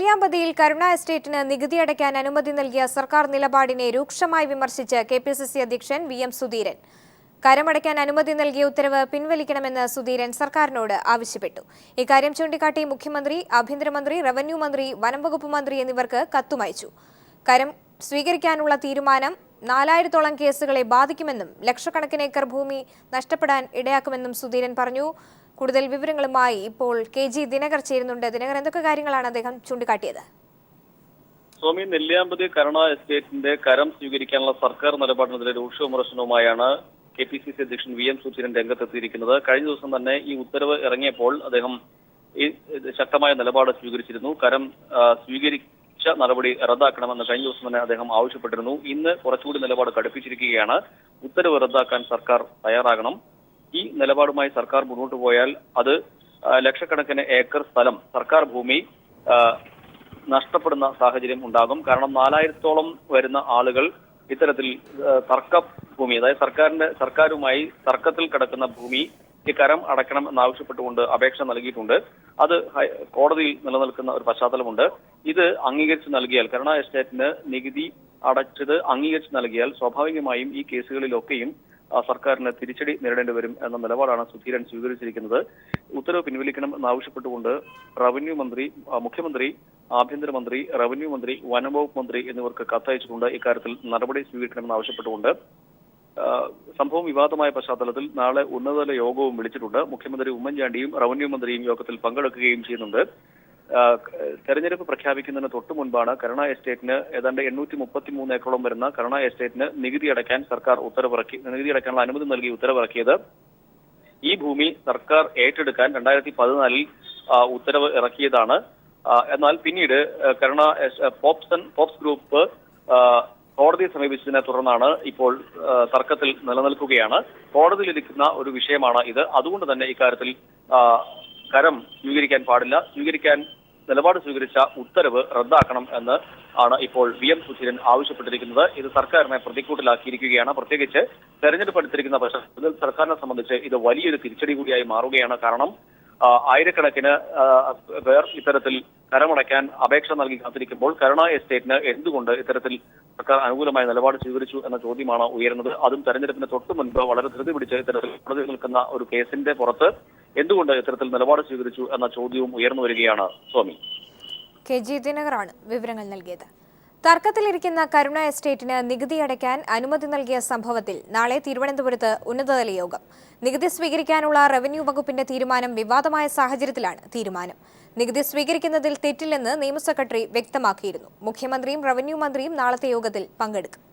നെല്ലിയാമ്പതിയിൽ കരുണ എസ്റ്റേറ്റിന് നികുതി അടയ്ക്കാൻ അനുമതി നൽകിയ സർക്കാർ നിലപാടിനെ രൂക്ഷമായി വിമർശിച്ച് കെപിസിസി അധ്യക്ഷൻ വി.എം. സുധീരൻ. കരമടയ്ക്കാൻ അനുമതി നൽകിയ ഉത്തരവ് പിൻവലിക്കണമെന്ന് സുധീരൻ സർക്കാരിനോട് ആവശ്യപ്പെട്ടു. ഇക്കാര്യം ചൂണ്ടിക്കാട്ടി മുഖ്യമന്ത്രി, ആഭ്യന്തരമന്ത്രി, റവന്യൂ മന്ത്രി, വനംവകുപ്പ് മന്ത്രി എന്നിവർക്ക് കത്തുമയച്ചു. കരം സ്വീകരിക്കാനുള്ള തീരുമാനം 4000-ഓളം കേസുകളെ ബാധിക്കുമെന്നും ലക്ഷക്കണക്കിന് ഏക്കർ ഭൂമി നഷ്ടപ്പെടാൻ ഇടയാക്കുമെന്നും സുധീരൻ പറഞ്ഞു. കൂടുതൽ വിവരങ്ങളുമായി ഇപ്പോൾ KG ദിനകർ ചേരുന്നുണ്ട്. ദിനകർ, എന്തൊക്കെ കാര്യങ്ങളാണ് അദ്ദേഹം ചൂണ്ടിക്കാട്ടിയത്? സ്വാമി, നെല്ലിയാമ്പതി കരുണ എസ്റ്റേറ്റിന്റെ കരം സ്വീകരിക്കാനുള്ള സർക്കാർ നിലപാടിനെതിരെ രൂക്ഷ വിമർശനവുമായാണ് കെപിസിസി അധ്യക്ഷൻ വി.എം. സുധീരൻ രംഗത്തെത്തിയിരിക്കുന്നത്. കഴിഞ്ഞ ദിവസം തന്നെ ഈ ഉത്തരവ് ഇറങ്ങിയപ്പോൾ അദ്ദേഹം ശക്തമായ നിലപാട് സ്വീകരിച്ചിരുന്നു. കരം സ്വീകരിച്ച നടപടി റദ്ദാക്കണമെന്ന് കഴിഞ്ഞ ദിവസം തന്നെ അദ്ദേഹം ആവശ്യപ്പെട്ടിരുന്നു. ഇന്ന് കുറച്ചുകൂടി നിലപാട് കടുപ്പിച്ചിരിക്കുകയാണ്. ഉത്തരവ് റദ്ദാക്കാൻ സർക്കാർ തയ്യാറാകണം. ഈ നിലപാടുമായി സർക്കാർ മുന്നോട്ട് പോയാൽ അത് ലക്ഷക്കണക്കിന് ഏക്കർ സ്ഥലം, സർക്കാർ ഭൂമി നഷ്ടപ്പെടുന്ന സാഹചര്യം ഉണ്ടാകും. കാരണം 4000-ഓളം വരുന്ന ആളുകൾ ഇത്തരത്തിൽ തർക്ക ഭൂമി, അതായത് സർക്കാരുമായി തർക്കത്തിൽ കിടക്കുന്ന ഭൂമി കരം അടയ്ക്കണം എന്നാവശ്യപ്പെട്ടുകൊണ്ട് അപേക്ഷ നൽകിയിട്ടുണ്ട്. അത് കോടതിയിൽ നിലനിൽക്കുന്ന ഒരു പശ്ചാത്തലമുണ്ട്. ഇത് അംഗീകരിച്ച് നൽകിയാൽ, കരുണ എസ്റ്റേറ്റിന് നികുതി അടച്ചത് അംഗീകരിച്ച് നൽകിയാൽ സ്വാഭാവികമായും ഈ കേസുകളിലൊക്കെയും സർക്കാരിന് തിരിച്ചടി നേരിടേണ്ടി വരും എന്ന നിലപാടാണ് സുധീരൻ സ്വീകരിച്ചിരിക്കുന്നത്. ഉത്തരവ് പിൻവലിക്കണം എന്നാവശ്യപ്പെട്ടുകൊണ്ട് റവന്യൂ മന്ത്രി, മുഖ്യമന്ത്രി, ആഭ്യന്തരമന്ത്രി, റവന്യൂ മന്ത്രി, വനംവകുപ്പ് മന്ത്രി എന്നിവർക്ക് കത്തയച്ചിട്ടുണ്ട്. ഇക്കാര്യത്തിൽ നടപടി സ്വീകരിക്കണമെന്ന് ആവശ്യപ്പെട്ടുകൊണ്ട് സംഭവം വിവാദമായ പശ്ചാത്തലത്തിൽ നാളെ ഉന്നതതല യോഗവും വിളിച്ചിട്ടുണ്ട്. മുഖ്യമന്ത്രി ഉമ്മൻചാണ്ടിയും റവന്യൂ മന്ത്രിയും യോഗത്തിൽ പങ്കെടുക്കുകയും ചെയ്യുന്നുണ്ട്. തെരഞ്ഞെടുപ്പ് പ്രഖ്യാപിക്കുന്നതിന് തൊട്ടു മുൻപാണ് കരുണ എസ്റ്റേറ്റിന് ഏതാണ്ട് 833 ഏക്കറോളം വരുന്ന കരുണ എസ്റ്റേറ്റിന് നികുതി അടയ്ക്കാൻ സർക്കാർ നികുതി അടയ്ക്കാനുള്ള അനുമതി നൽകി ഉത്തരവിറക്കിയത്. ഈ ഭൂമി സർക്കാർ ഏറ്റെടുക്കാൻ 2014 ഉത്തരവ് ഇറക്കിയതാണ്. എന്നാൽ പിന്നീട് കരുണ പോപ്സ് ഗ്രൂപ്പ് കോടതിയെ സമീപിച്ചതിനെ തുടർന്നാണ് ഇപ്പോൾ തർക്കത്തിൽ നിലനിൽക്കുകയാണ്. കോടതിയിലിരിക്കുന്ന ഒരു വിഷയമാണ് ഇത്. അതുകൊണ്ട് തന്നെ ഇക്കാര്യത്തിൽ കരം സ്വീകരിക്കാൻ പാടില്ല, നിലപാട് സ്വീകരിച്ച ഉത്തരവ് റദ്ദാക്കണം എന്ന് ആണ് ഇപ്പോൾ വി.എം. സുധീരൻ ആവശ്യപ്പെട്ടിരിക്കുന്നത്. ഇത് സർക്കാരിനെ പ്രതിക്കൂട്ടിലാക്കിയിരിക്കുകയാണ്. പ്രത്യേകിച്ച് തെരഞ്ഞെടുപ്പ് അടുത്തിരിക്കുന്ന പശ്ചാത്തലത്തിൽ സർക്കാരിനെ സംബന്ധിച്ച് ഇത് വലിയൊരു തിരിച്ചടി കൂടിയായി മാറുകയാണ്. കാരണം ആയിരക്കണക്കിന് പേർ ഇത്തരത്തിൽ കരമടയ്ക്കാൻ അപേക്ഷ നൽകി കാത്തിരിക്കുമ്പോൾ കരുണ എസ്റ്റേറ്റിന് എന്തുകൊണ്ട് ഇത്തരത്തിൽ സർക്കാർ അനുകൂലമായ നിലപാട് സ്വീകരിച്ചു എന്ന ചോദ്യമാണ് ഉയരുന്നത്. അതും തെരഞ്ഞെടുപ്പിന് തൊട്ടു മുൻപ് വളരെ ധൃതി പിടിച്ച് ഇത്തരത്തിൽ കോടതിയിൽ നിൽക്കുന്ന ഒരു കേസിന്റെ പുറത്ത് എന്തുകൊണ്ട് ഇത്തരത്തിൽ നിലപാട് സ്വീകരിച്ചു എന്ന ചോദ്യവും ഉയർന്നു വരികയാണ്. സ്വാമി, KG ദിനകറാണ് വിവരങ്ങൾ നൽകിയത്. തർക്കത്തിലിരിക്കുന്ന കരുണ എസ്റ്റേറ്റിന് നികുതി അടയ്ക്കാൻ അനുമതി നൽകിയ സംഭവത്തിൽ നാളെ തിരുവനന്തപുരത്ത് ഉന്നതതല യോഗം. നികുതി സ്വീകരിക്കാനുള്ള റവന്യൂ വകുപ്പിന്റെ തീരുമാനം വിവാദമായ സാഹചര്യത്തിലാണ് തീരുമാനം. നികുതി സ്വീകരിക്കുന്നതിൽ തെറ്റില്ലെന്ന് നിയമ സെക്രട്ടറി വ്യക്തമാക്കിയിരുന്നു. മുഖ്യമന്ത്രിയും റവന്യൂ മന്ത്രിയും നാളത്തെ യോഗത്തിൽ പങ്കെടുക്കും.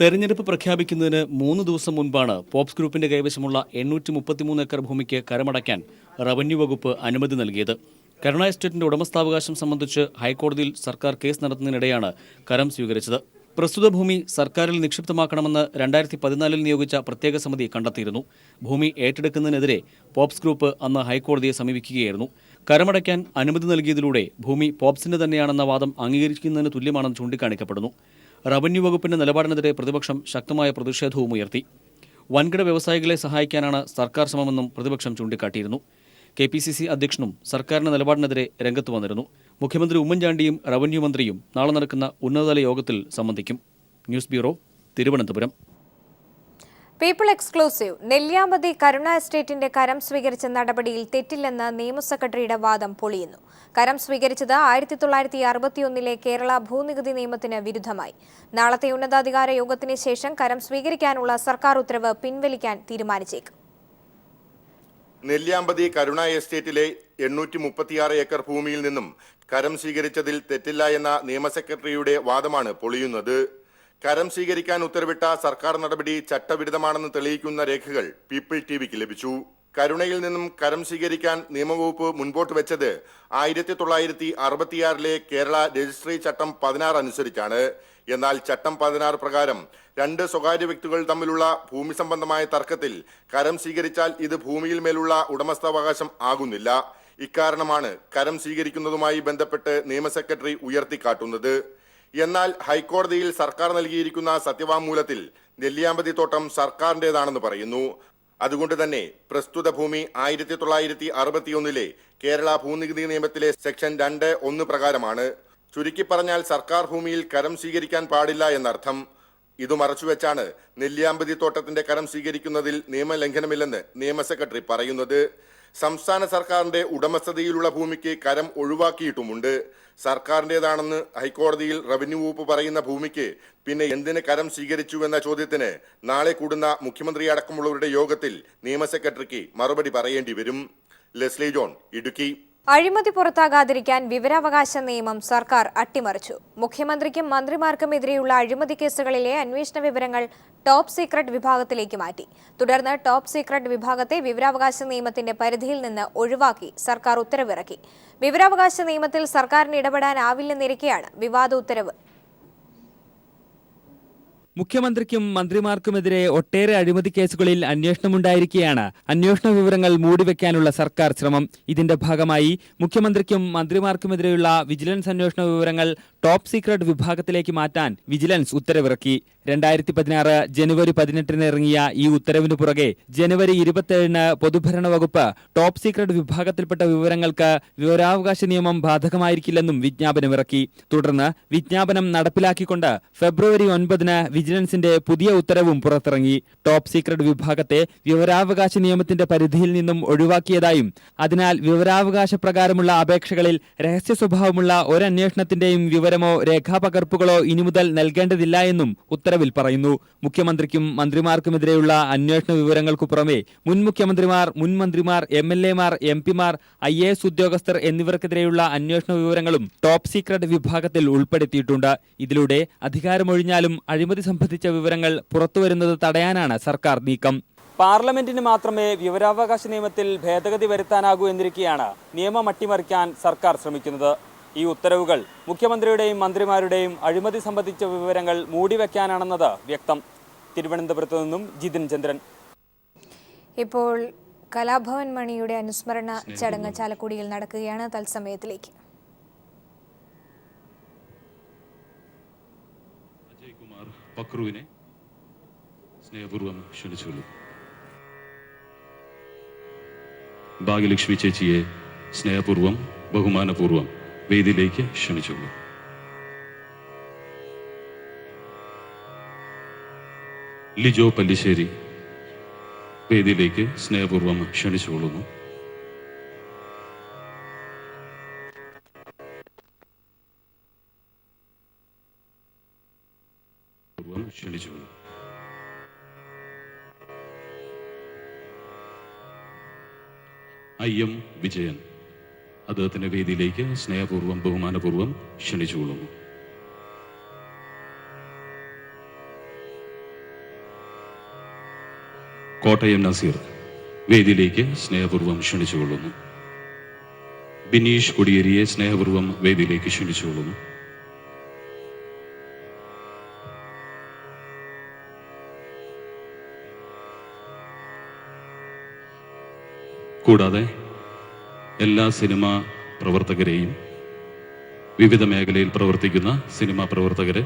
തെരഞ്ഞെടുപ്പ് പ്രഖ്യാപിക്കുന്നതിന് 3 ദിവസം മുൻപാണ് പോപ്സ് ഗ്രൂപ്പിന്റെ കൈവശമുള്ള 833 ഏക്കർ ഭൂമിക്ക് കരമടയ്ക്കാൻ റവന്യൂ വകുപ്പ് അനുമതി നൽകിയത്. കരുണ എസ്റ്റേറ്റിന്റെ ഉടമസ്ഥാവകാശം സംബന്ധിച്ച് ഹൈക്കോടതിയിൽ സർക്കാർ കേസ് നടത്തുന്നതിനിടെയാണ് കരം സ്വീകരിച്ചത്. പ്രസ്തുത ഭൂമി സർക്കാരിൽ നിക്ഷിപ്തമാക്കണമെന്ന് 2014 നിയോഗിച്ച പ്രത്യേക സമിതി കണ്ടെത്തിയിരുന്നു. ഭൂമി ഏറ്റെടുക്കുന്നതിനെതിരെ പോപ്സ് ഗ്രൂപ്പ് അന്ന് ഹൈക്കോടതിയെ സമീപിക്കുകയായിരുന്നു. കരമടയ്ക്കാൻ അനുമതി നൽകിയതിലൂടെ ഭൂമി പോപ്സിന്റെ തന്നെയാണെന്ന വാദം അംഗീകരിക്കുന്നതിന് തുല്യമാണെന്ന് ചൂണ്ടിക്കാണിക്കപ്പെടുന്നു. റവന്യൂ വകുപ്പിന്റെ നിലപാടിനെതിരെ പ്രതിപക്ഷം ശക്തമായ പ്രതിഷേധവും ഉയർത്തി. വൻകിട വ്യവസായികളെ സഹായിക്കാനാണ് സർക്കാർ ശ്രമമെന്നും പ്രതിപക്ഷം ചൂണ്ടിക്കാട്ടിയിരുന്നു. കെപിസിസി അധ്യക്ഷനും സർക്കാരിന്റെ നിലപാടിനെതിരെ രംഗത്ത് വന്നിരുന്നു. മുഖ്യമന്ത്രി ഉമ്മൻചാണ്ടിയും റവന്യൂ മന്ത്രിയും നാളെ നടക്കുന്ന ഉന്നതതല യോഗത്തിൽ സംബന്ധിക്കും. News bureau, Thiruvananthapuram. People exclusive. Nelliampathy Karuna എസ്റ്റേറ്റിന്റെ കരം സ്വീകരിച്ച നടപടിയിൽ തെറ്റില്ലെന്ന് നിയമ സെക്രട്ടറിയുടെ വാദം പൊളിയുന്നു. കരം സ്വീകരിച്ചത് 1961 കേരള ഭൂനികുതി നിയമത്തിന് വിരുദ്ധമായി. നാളത്തെ ഉന്നതാധികാര യോഗത്തിന് ശേഷം കരം സ്വീകരിക്കാനുള്ള സർക്കാർ ഉത്തരവ് പിൻവലിക്കാൻ തീരുമാനിച്ചേക്കും. നെല്ലിയാമ്പതി കരുണ എസ്റ്റേറ്റിലെ 836 ഏക്കർ ഭൂമിയിൽ നിന്നും കരം സ്വീകരിച്ചതിൽ തെറ്റില്ല എന്ന നിയമ സെക്രട്ടറിയുടെ വാദമാണ് പൊളിയുന്നത്. കരം സ്വീകരിക്കാൻ ഉത്തരവിട്ട സർക്കാർ നടപടി ചട്ടവിരുദ്ധമാണെന്ന് തെളിയിക്കുന്ന രേഖകൾ പീപ്പിൾ ടിവിക്ക് ലഭിച്ചു. കരുണയിൽ നിന്നും കരം സ്വീകരിക്കാൻ നിയമവകുപ്പ് മുൻപോട്ട് വെച്ചത് 1966 കേരള രജിസ്ട്രി ചട്ടം 16 അനുസരിച്ചാണ്. എന്നാൽ ചട്ടം 16 പ്രകാരം 2 സ്വകാര്യ വ്യക്തികൾ തമ്മിലുള്ള ഭൂമി സംബന്ധമായ തർക്കത്തിൽ കരം സ്വീകരിച്ചാൽ ഇത് ഭൂമിയിൽ മേലുള്ള ഉടമസ്ഥാവകാശം ആകുന്നില്ല. ഇക്കാരണമാണ് കരം സ്വീകരിക്കുന്നതുമായി ബന്ധപ്പെട്ട് നിയമ സെക്രട്ടറി ഉയർത്തിക്കാട്ടുന്നത്. എന്നാൽ ഹൈക്കോടതിയിൽ സർക്കാർ നൽകിയിരിക്കുന്ന സത്യവാങ്മൂലത്തിൽ നെല്ലിയാമ്പതി തോട്ടം സർക്കാരിന്റേതാണെന്ന് പറയുന്നു. അതുകൊണ്ട് തന്നെ പ്രസ്തുത ഭൂമി 1961 കേരള ഭൂനികുതി നിയമത്തിലെ സെക്ഷൻ 2(1) പ്രകാരമാണ്. ചുരുക്കി പറഞ്ഞാൽ സർക്കാർ ഭൂമിയിൽ കരം സ്വീകരിക്കാൻ പാടില്ല എന്നർത്ഥം. ഇതു മറച്ചുവെച്ചാണ് നെല്ലിയാമ്പതി തോട്ടത്തിന്റെ കരം സ്വീകരിക്കുന്നതിൽ നിയമലംഘനമില്ലെന്ന് നിയമ സെക്രട്ടറി പറയുന്നത്. സംസ്ഥാന സർക്കാരിന്റെ ഉടമസ്ഥതയിലുള്ള ഭൂമിക്ക് കരം ഒഴിവാക്കിയിട്ടുമുണ്ട്. സർക്കാരിന്റേതാണെന്ന് ഹൈക്കോടതിയിൽ റവന്യൂ വകുപ്പ് പറയുന്ന ഭൂമിക്ക് പിന്നെ എന്തിന് കരം സ്വീകരിച്ചുവെന്ന ചോദ്യത്തിന് നാളെ കൂടുന്ന മുഖ്യമന്ത്രി അടക്കമുള്ളവരുടെ യോഗത്തിൽ നിയമ സെക്രട്ടറിക്ക് മറുപടി പറയേണ്ടി വരും. Leslie John, Idukki. അഴിമതി പുറത്താകാതിരിക്കാൻ വിവരാവകാശ നിയമം സർക്കാർ അട്ടിമറിച്ചു. മുഖ്യമന്ത്രിക്കും മന്ത്രിമാർക്കുമെതിരെയുള്ള അഴിമതി കേസുകളിലെ അന്വേഷണ വിവരങ്ങൾ ടോപ്പ് സീക്രട്ട് വിഭാഗത്തിലേക്ക് മാറ്റി. തുടർന്ന് ടോപ്പ് സീക്രട്ട് വിഭാഗത്തെ വിവരാവകാശ നിയമത്തിന്റെ പരിധിയിൽ നിന്ന് ഒഴിവാക്കി സർക്കാർ ഉത്തരവിറക്കി. വിവരാവകാശ നിയമത്തിൽ സർക്കാരിന് ഇടപെടാനാവില്ലെന്നിരിക്കെയാണ് വിവാദ ഉത്തരവ്. മുഖ്യമന്ത്രിക്കും മന്ത്രിമാർക്കുമെതിരെ ഒട്ടേറെ അഴിമതി കേസുകളിൽ അന്വേഷണമുണ്ടായിരിക്കെയാണ് അന്വേഷണ വിവരങ്ങൾ മൂടിവെക്കാനുള്ള സർക്കാർ ശ്രമം. ഇതിന്റെ ഭാഗമായി മുഖ്യമന്ത്രിക്കും മന്ത്രിമാർക്കുമെതിരെയുള്ള വിജിലൻസ് അന്വേഷണ വിവരങ്ങൾ ടോപ്പ് സീക്രട്ട് വിഭാഗത്തിലേക്ക് മാറ്റാൻ വിജിലൻസ് ഉത്തരവിറക്കി. 2016 ജനുവരി 18 ഇറങ്ങിയ ഈ ഉത്തരവിന് പുറകെ ജനുവരി 27 പൊതുഭരണ വകുപ്പ് ടോപ്പ് സീക്രട്ട് വിഭാഗത്തിൽപ്പെട്ട വിവരങ്ങൾക്ക് വിവരാവകാശ നിയമം ബാധകമായിരിക്കില്ലെന്നും വിജ്ഞാപനമിറക്കി. തുടർന്ന് വിജ്ഞാപനം നടപ്പിലാക്കിക്കൊണ്ട് ഫെബ്രുവരി 9 വിജിലൻസിന്റെ പുതിയ ഉത്തരവും പുറത്തിറങ്ങി. ടോപ്പ് സീക്രട്ട് വിഭാഗത്തെ വിവരാവകാശ നിയമത്തിന്റെ പരിധിയിൽ നിന്നും ഒഴിവാക്കിയതായും അതിനാൽ വിവരാവകാശ പ്രകാരമുള്ള അപേക്ഷകളിൽ രഹസ്യ സ്വഭാവമുള്ള ഒരന്വേഷണത്തിന്റെയും വിവരമോ രേഖാപകർപ്പുകളോ ഇനി മുതൽ നൽകേണ്ടതില്ല എന്നും ഉത്തരവിൽ പറയുന്നു. മുഖ്യമന്ത്രിക്കും മന്ത്രിമാർക്കുമെതിരെയുള്ള അന്വേഷണ വിവരങ്ങൾക്കു പുറമെ മുൻ മുഖ്യമന്ത്രിമാർ, മുൻ മന്ത്രിമാർ, MLA-മാർ, MP-മാർ, IAS ഉദ്യോഗസ്ഥർ എന്നിവർക്കെതിരെയുള്ള അന്വേഷണ വിവരങ്ങളും ടോപ്പ് സീക്രട്ട് വിഭാഗത്തിൽ ഉൾപ്പെടുത്തിയിട്ടുണ്ട്. ഇതിലൂടെ അധികാരമൊഴിഞ്ഞാലും അഴിമതി സംബന്ധിച്ച വിവരങ്ങൾ പുറത്തുവരുന്നത് തടയാനാണ് സർക്കാർ നീക്കം. പാർലമെന്റിന് മാത്രമേ വിവരാവകാശ നിയമത്തിൽ ഭേദഗതി വരുത്താനാകൂ എന്നിരിക്കെയാണ് നിയമം അട്ടിമറിക്കാൻ സർക്കാർ ശ്രമിക്കുന്നത്. ഈ ഉത്തരവുകൾ മുഖ്യമന്ത്രിയുടെയും മന്ത്രിമാരുടെയും അഴിമതി സംബന്ധിച്ച വിവരങ്ങൾ മൂടിവെക്കാനാണെന്നത് വ്യക്തം. തിരുവനന്തപുരത്ത് നിന്നും ജിതിൻ ചന്ദ്രൻ. ഇപ്പോൾ കലാഭവൻ മണിയുടെ അനുസ്മരണ ചടങ്ങ് ചാലക്കുടിയിൽ നടക്കുകയാണ്. തത്സമയത്തിലേക്ക് പക്രുവിനെ സ്നേഹപൂർവ്വം ക്ഷണിച്ചുള്ളൂ. ഭാഗ്യലക്ഷ്മി ചേച്ചിയെ സ്നേഹപൂർവ്വം ബഹുമാനപൂർവ്വം വേദിയിലേക്ക് ക്ഷണിച്ചുള്ളൂ. ലിജോ പല്ലിശ്ശേരി വേദിയിലേക്ക് സ്നേഹപൂർവ്വം ക്ഷണിച്ചുകൊള്ളുന്നു. ക്ഷണിച്ചുകൊള്ളു. IM വിജയൻ അദ്ദേഹത്തിന്റെ വേദിയിലേക്ക് സ്നേഹപൂർവ്വം ബഹുമാനപൂർവ്വം ക്ഷണിച്ചുകൊള്ളുന്നു. കോട്ടയം നസീർ വേദിയിലേക്ക് സ്നേഹപൂർവ്വം ക്ഷണിച്ചുകൊള്ളുന്നു. ബിനീഷ് കൊടിയേരിയെ സ്നേഹപൂർവ്വം വേദിയിലേക്ക് ക്ഷണിച്ചുകൊള്ളുന്നു. കൂടാതെ എല്ലാ സിനിമാ പ്രവർത്തകരെയും, വിവിധ മേഖലയിൽ പ്രവർത്തിക്കുന്ന സിനിമാ പ്രവർത്തകരെ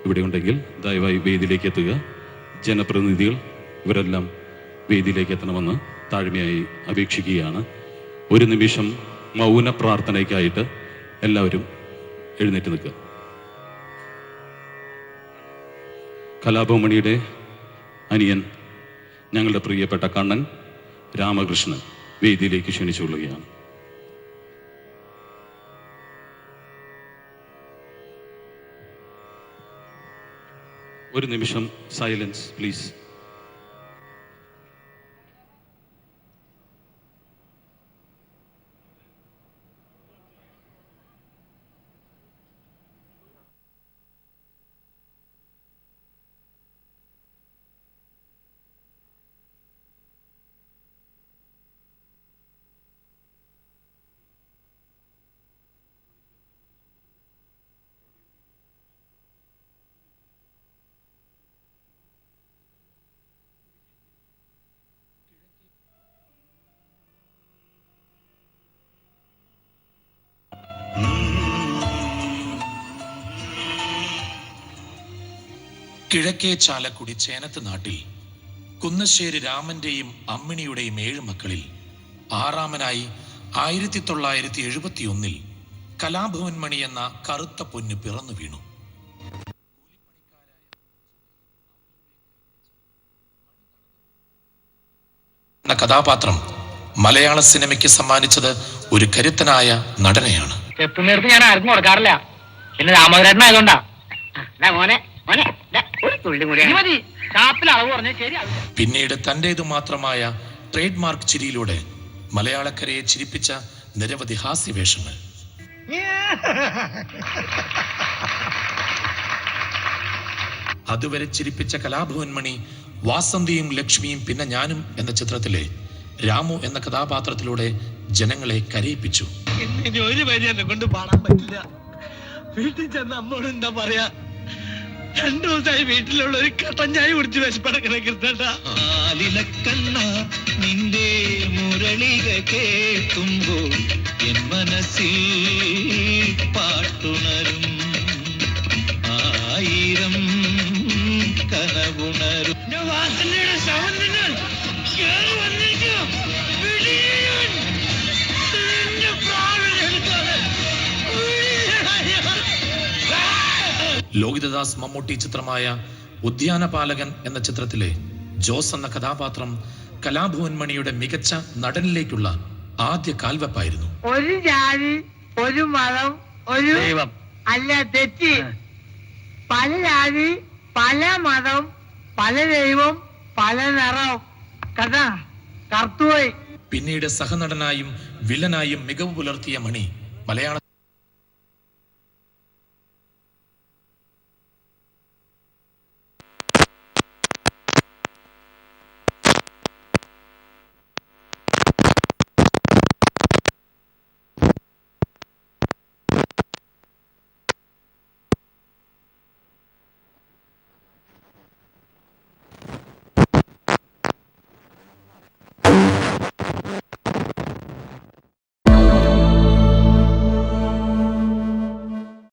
ഇവിടെ ഉണ്ടെങ്കിൽ ദയവായി വേദിയിലേക്ക് എത്തുക. ജനപ്രതിനിധികൾ ഇവരെല്ലാം വേദിയിലേക്ക് എത്തണമെന്ന് താഴ്മയായി അപേക്ഷിക്കുകയാണ്. ഒരു നിമിഷം മൗന പ്രാർത്ഥനയ്ക്കായിട്ട് എല്ലാവരും എഴുന്നേറ്റ് നിൽക്കുക. കലാഭവമണിയുടെ അനിയൻ, ഞങ്ങളുടെ പ്രിയപ്പെട്ട കണ്ണൻ രാമകൃഷ്ണൻ വേദിയിലേക്ക് ക്ഷണിച്ചുകൊള്ളുകയാണ്. ഒരു നിമിഷം സൈലൻസ് പ്ലീസ്. കിഴക്കേ ചാലക്കുടി ചേനത്ത് നാട്ടിൽ കുന്നശ്ശേരി രാമന്റെയും അമ്മിണിയുടെയും 7 മക്കളിൽ 6ാമനായി 1971 കലാഭവൻ മണി എന്ന കറുത്ത പൊന്ന് പിറന്നു വീണു. കഥാപാത്രം മലയാള സിനിമയ്ക്ക് സമ്മാനിച്ചത് ഒരു കരുത്തനായ നടനെയാണ്. ഞാൻ ആർക്കും കൊടുക്കാറില്ല. പിന്നെ രാമചന്ദ്രനായതുകൊണ്ടാ. പിന്നീട് തന്റേതു മാത്രമായ ട്രേഡ് മാർക്ക് ചിരിയിലൂടെ മലയാളക്കരയെ ചിരിപ്പിച്ച നിരവധി ഹാസ്യവേഷങ്ങൾ. അതുവരെ ചിരിപ്പിച്ച കലാഭവൻ മണി വാസന്തിയും ലക്ഷ്മിയും പിന്നെ ഞാനും എന്ന ചിത്രത്തിലെ രാമു എന്ന കഥാപാത്രത്തിലൂടെ ജനങ്ങളെ കരയിപ്പിച്ചു. ഒരു വരി എന്നെ കൊണ്ട് പാടാൻ പറ്റില്ല. വീട്ടിൽ ചെന്ന് അമ്മോട് എന്താ പറയാ? 2 ദിവസമായി വീട്ടിലുള്ള ഒരു കട്ടൻ ചായ കുടിച്ച് വിശപ്പടക്കണ കൃഷ്ണ. നിന്റെ മുരളിക കേൾക്കുമ്പോൾ എൻ മനസ്സിൽ പാട്ടുണരും, 1000 കനവുണരും. ലോഹിതദാസ് മമ്മൂട്ടി ചിത്രമായ ഉദ്യാനപാലകൻ എന്ന ചിത്രത്തിലെ ജോസ് എന്ന കഥാപാത്രം കലാഭവൻ മണിയുടെ മികച്ച നടനിലേക്കുള്ള ആദ്യ കാൽവെപ്പായിരുന്നു. ഒരു ജാതി, ഒരു മതം, ഒരു ദൈവം അല്ല, തെറ്റി. പല ജാതി, പല മതം, പല ദൈവം, പല നിറം. കഥ കർത്തുപോയി. പിന്നീട് സഹനടനായും വില്ലനായും മികവ് പുലർത്തിയ മണി മലയാള